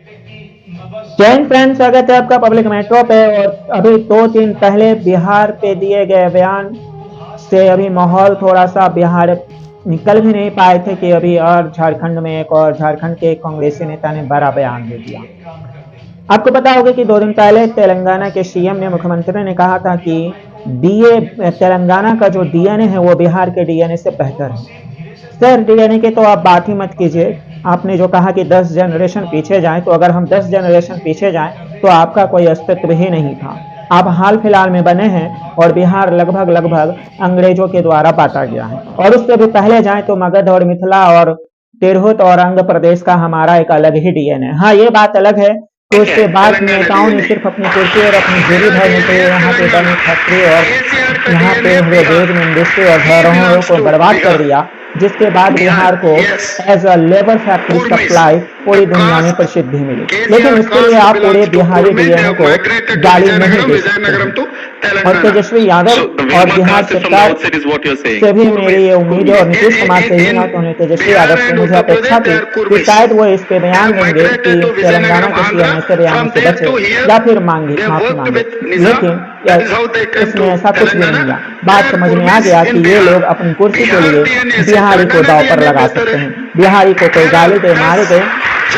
Jain friend, स्वागत है आपका पब्लिक मेट्रो पे। और अभी 2 दिन पहले बिहार पे दिए गए बयान से अभी माहौल थोड़ा सा, बिहार निकल भी नहीं पाए थे कि अभी और झारखंड में एक और झारखंड के कांग्रेसी नेता ने बड़ा बयान दे दिया। आपको पता होगा कि 2 दिन पहले तेलंगाना के सीएम ने, मुख्यमंत्री ने कहा था कि डीए तेलंगाना का जो डीएनए है वो बिहार के डीएनए से बेहतर है। सर, डीएनए की तो आप बात ही मत कीजिए। आपने जो कहा कि 10 जनरेशन पीछे जाएं, तो अगर हम 10 जनरेशन पीछे जाएं तो आपका कोई अस्तित्व ही नहीं था। आप हाल फिलहाल में बने हैं और बिहार लगभग लगभग अंग्रेजों के द्वारा बांटा गया है। और उससे भी पहले जाएं तो मगध और मिथिला और तिरहुत और अंग प्रदेश का हमारा एक अलग ही डीएनए है। हाँ, ये बात अलग है कि उसके बाद नेताओं ने सिर्फ अपनी कुर्सी और अपनी जेबी भरने के लिए यहाँ पे बनी फैक्ट्री और यहाँ पे हुए वेज में इंडस्ट्री और धरोहरों को बर्बाद कर दिया, जिसके बाद बिहार को as a labour factory supply पूरी दुनिया में प्रसिद्धि मिली। लेकिन उसके लिए आप पूरे बिहारी डीएनए को गाली नहीं दे सकते हैं। और तेजस्वी यादव और बिहार सरकार से भी मेरी ये उम्मीद है, और नीतीश कुमार से ही ना, तो तेजस्वी यादव से मुझे अपेक्षा थी कि शायद वो इस पे बयान देंगे कि तेलंगाना के सीएम ऐसे बयान से बचे या फिर माफी मांगे। लेकिन इसमें ऐसा कुछ भी नहीं हुआ। बात समझ में आ गया कि ये लोग अपनी कुर्सी के लिए बिहारी को दांव पर लगा सकते हैं। बिहारी को कोई गाली दे, मारे दे,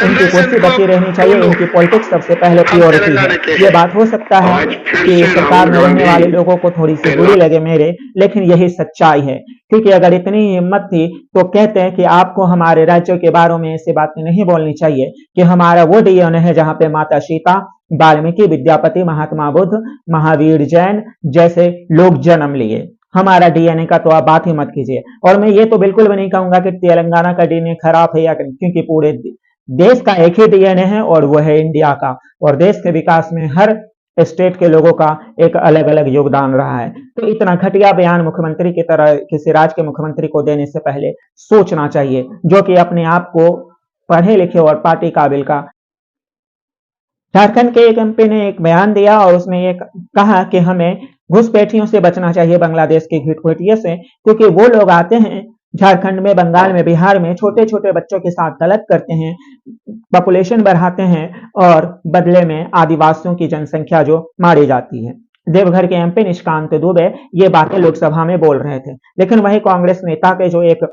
इनकी कुर्सी बची रहनी चाहिए। इनकी पॉलिटिक्स सबसे पहले प्रियोरिटी है। ये बात हो सकता है कि सरकार में रहने वाले लोगों को थोड़ी सी बुरी लगे मेरे, लेकिन यही सच्चाई है। क्योंकि अगर इतनी हिम्मत थी तो कहते हैं कि आपको हमारे राज्यों के बारे में ऐसी बातें नहीं बोलनी चाहिए कि हमारा वो डीएनए है जहां पे माता सीता, वाल्मीकि, विद्यापति, महात्मा बुद्ध, महावीर जैन जैसे लोग जन्म लिए। हमारा डीएनए का तो आप बात ही मत कीजिए। और मैं ये तो बिल्कुल भी नहीं कहूंगा कि तेलंगाना का डीएनए खराब है, या क्योंकि पूरे देश का एक ही डीएनए है और वो है इंडिया का। और देश के विकास में हर स्टेट के लोगों का एक अलग अलग योगदान रहा है। तो इतना घटिया बयान मुख्यमंत्री की तरह किसी राज्य के मुख्यमंत्री को देने से पहले सोचना चाहिए, जो कि अपने आप को पढ़े लिखे और पार्टी काबिल का। झारखंड के एक एमपी ने एक बयान दिया और उसमें ये कहा कि हमें घुसपैठियों से बचना चाहिए, बांग्लादेश के घुसपैठियों से, क्योंकि वो लोग आते हैं झारखंड में, बंगाल में, बिहार में, छोटे छोटे बच्चों के साथ गलत करते हैं, पॉपुलेशन बढ़ाते हैं और बदले में आदिवासियों की जनसंख्या जो मारी जाती है। देवघर के एमपी निशिकांत दुबे ये बातें लोकसभा में बोल रहे थे। लेकिन वही कांग्रेस नेता के जो एक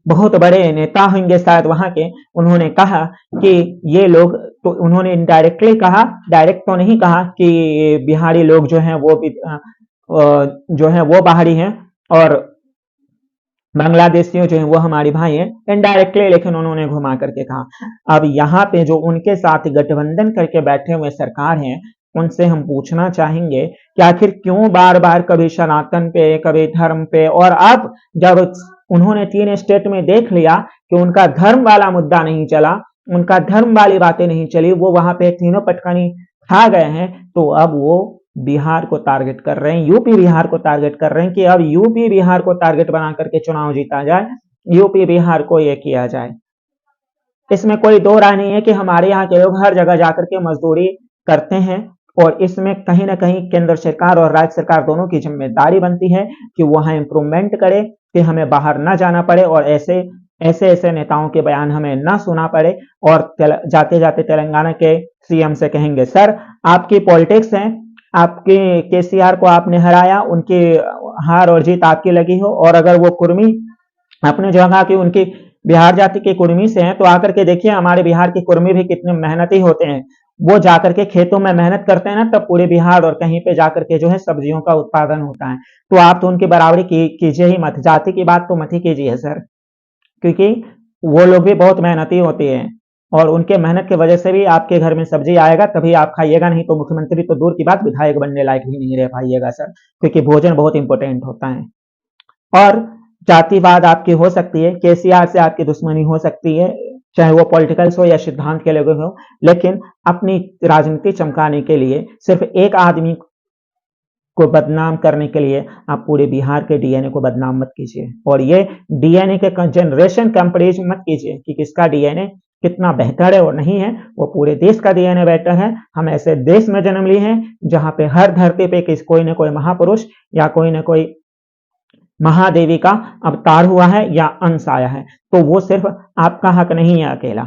बहुत बड़े नेता होंगे शायद वहां के, उन्होंने कहा कि ये लोग, तो उन्होंने इनडायरेक्टली कहा, डायरेक्ट तो नहीं कहा कि बिहारी लोग जो हैं वो भी जो हैं वो बाहरी हैं और बांग्लादेशियों जो हैं वो हमारे भाई हैं, इनडायरेक्टली, लेकिन उन्होंने घुमा करके कहा। अब यहाँ पे जो उनके साथ गठबंधन करके बैठे हुए सरकार हैं, उनसे हम पूछना चाहेंगे कि आखिर क्यों बार बार कभी सनातन पे, कभी धर्म पे, और अब जब उन्होंने 3 स्टेट में देख लिया कि उनका धर्म वाला मुद्दा नहीं चला, उनका धर्म वाली बातें नहीं चली, वो वहां पे तीनों पटकनी खा गए हैं, तो अब वो बिहार को टारगेट कर रहे हैं, यूपी बिहार को टारगेट कर रहे हैं कि अब यूपी बिहार को टारगेट बना करके चुनाव जीता जाए, यूपी बिहार को ये किया जाए। इसमें कोई दो राय नहीं है कि हमारे यहाँ के लोग हर जगह जाकर के मजदूरी करते हैं, और इसमें कहीं ना कहीं केंद्र सरकार और राज्य सरकार दोनों की जिम्मेदारी बनती है कि वहां इंप्रूवमेंट करे, कि हमें बाहर ना जाना पड़े और ऐसे ऐसे ऐसे नेताओं के बयान हमें ना सुना पड़े। और जाते जाते तेलंगाना के सीएम से कहेंगे, सर आपकी पॉलिटिक्स है, आपके केसीआर को आपने हराया, उनकी हार और जीत आपकी लगी हो, और अगर वो कुर्मी, आपने जो कहा कि उनकी बिहार जाति के कुर्मी से हैं, तो आकर के देखिए हमारे बिहार के कुर्मी भी कितने मेहनती होते हैं। वो जाकर के खेतों में मेहनत करते हैं ना, तब पूरे बिहार और कहीं पे जाकर के जो है सब्जियों का उत्पादन होता है। तो आप तो उनकी बराबरी कीजिए ही मत, जाति की बात तो मत ही कीजिए सर, क्योंकि वो लोग भी बहुत मेहनती होते हैं और उनके मेहनत की वजह से भी आपके घर में सब्जी आएगा, तभी आप खाइएगा, नहीं तो मुख्यमंत्री तो दूर की बात, विधायक बनने लायक भी नहीं रह पाइएगा सर, क्योंकि भोजन बहुत इंपॉर्टेंट होता है। और जातिवाद आपकी हो सकती है, केसीआर से आपकी दुश्मनी हो सकती है, चाहे वो पॉलिटिकल्स हो या सिद्धांत के लोग हो, लेकिन अपनी राजनीति चमकाने के लिए सिर्फ एक आदमी को बदनाम करने के लिए आप पूरे बिहार के डीएनए को बदनाम मत कीजिए। और ये डीएनए के जनरेशन कंपेरिजन मत कीजिए कि किसका डीएनए कितना बेहतर है और नहीं है। वो पूरे देश का डीएनए बेहतर है। हम ऐसे देश में जन्म लिए हैं जहां पे हर धरती पे कोई ना कोई महापुरुष या कोई ना कोई महादेवी का अवतार हुआ है या अंश आया है, तो वो सिर्फ आपका हक नहीं है अकेला।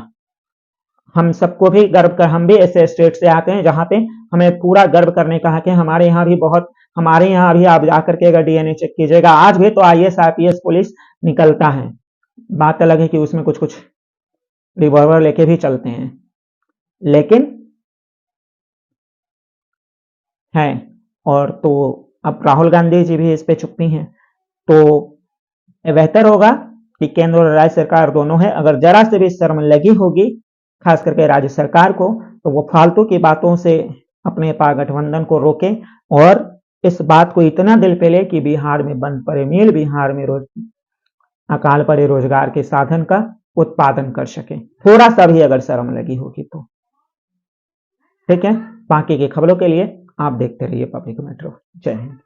हम सबको भी गर्व कर, हम भी ऐसे स्टेट से आते हैं जहाँ पे हमें पूरा गर्व करने का है कि हमारे यहाँ भी बहुत, हमारे यहाँ भी आप जाकर के अगर डीएनए चेक कीजिएगा, आज भी तो आईएएस आईपीएस पुलिस निकलता है। बात अलग है कि उसमें कुछ कुछ रिवॉल्वर लेके भी चलते हैं, लेकिन है। और तो अब राहुल गांधी जी भी इस पे चुप्पी हैं, तो बेहतर होगा कि केंद्र और राज्य सरकार दोनों है, अगर जरा से भी शर्म लगी होगी खास करके राज्य सरकार को, तो वो फालतू की बातों से अपने गठबंधन को रोके और इस बात को इतना दिल पे ले कि बिहार में बंद पड़े मिल, बिहार में अकाल पड़े रोजगार के साधन का उत्पादन कर सके, थोड़ा सा भी अगर शर्म लगी होगी तो। ठीक है, बाकी की खबरों के लिए आप देखते रहिए पब्लिक मेट्रो। जय हिंद।